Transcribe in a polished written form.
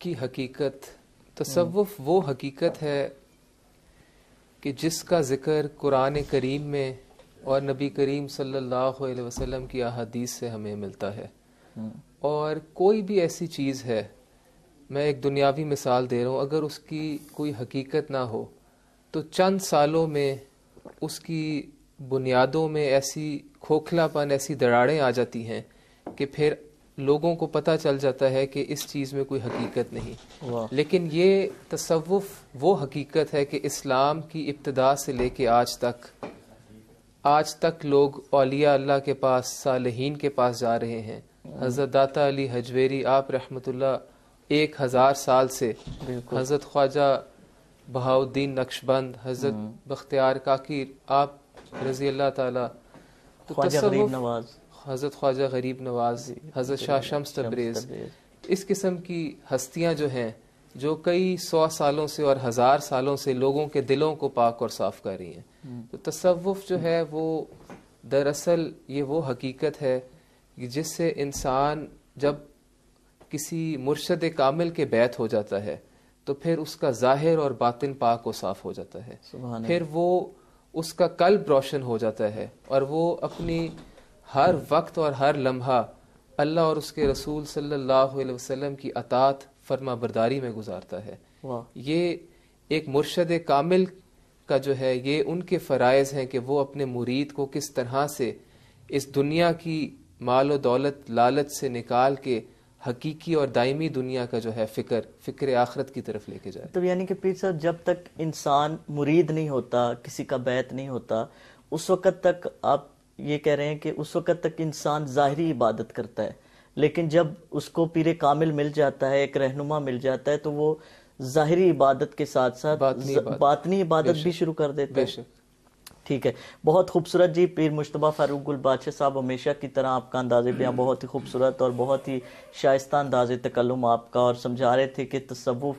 کی حقیقت، تصوف وہ حقیقت ہے کہ جس کا ذکر قرآن کریم میں اور نبی کریم صلی اللہ علیہ وسلم کی احادیث سے ہمیں ملتا ہے. اور کوئی بھی ایسی چیز ہے، میں ایک دنیاوی مثال دے رہا ہوں، اگر اس کی کوئی حقیقت نہ ہو تو چند سالوں میں اس کی بنیادوں میں ایسی کھوکھلا پن، ایسی دراڑیں آ جاتی ہیں کہ پھر لوگوں کو پتہ چل جاتا ہے کہ اس چیز میں کوئی حقیقت نہیں. لیکن یہ تصوف وہ حقیقت ہے کہ اسلام کی ابتدا سے لے کے آج تک لوگ اولیاء اللہ کے پاس، صالحین کے پاس جا رہے ہیں. حضرت داتا علی حجویری آپ رحمۃ اللہ 1000 سال سے، حضرت خواجہ بہاؤالدین نقشبند، حضرت بختیار کاکی آپ رضی اللہ تعالی، حضرت خواجہ غریب نواز، حضرت شاہ شمس تبریز، اس قسم کی ہستیاں جو ہیں جو کئی 100 سالوں سے اور 1000 سالوں سے لوگوں کے دلوں کو پاک اور صاف کر رہی ہیں. تو تصوف جو ہے وہ دراصل یہ وہ حقیقت ہے جس سے انسان جب کسی مرشد کامل کے بیعت ہو جاتا ہے تو پھر اس کا ظاہر اور باطن پاک و صاف ہو جاتا ہے. پھر وہ اس کا قلب روشن ہو جاتا ہے اور وہ اپنی ہر وقت اور ہر لمحہ اللہ اور اس کے رسول صلی اللہ علیہ وسلم کی اطاعت، فرما برداری میں گزارتا ہے. یہ ایک مرشد کامل کا جو ہے یہ ان کے فرائض ہیں کہ وہ اپنے مرید کو کس طرح سے اس دنیا کی مال و دولت، لالچ سے نکال کے حقیقی اور دائمی دنیا کا جو ہے فکر آخرت کی طرف لے کے جائے. تو یعنی کہ پیر صاحب جب تک انسان مرید نہیں ہوتا، کسی کا بیعت نہیں ہوتا، اس وقت تک آپ یہ کہہ رہے ہیں کہ اس وقت تک انسان ظاہری عبادت کرتا ہے، لیکن جب اس کو پیر کامل مل جاتا ہے، ایک رہنما مل جاتا ہے، تو وہ ظاہری عبادت کے ساتھ ساتھ باطنی عبادت بھی شروع کر دیتا ہے. ٹھیک ہے، بہت خوبصورت جی. پیر مجتبیٰ فاروق گل بادشاہ صاحب، ہمیشہ کی طرح آپ کا انداز بیاں بہت ہی خوبصورت اور بہت ہی شائستہ انداز تکلم آپ کا، اور سمجھا رہے تھے کہ تصوف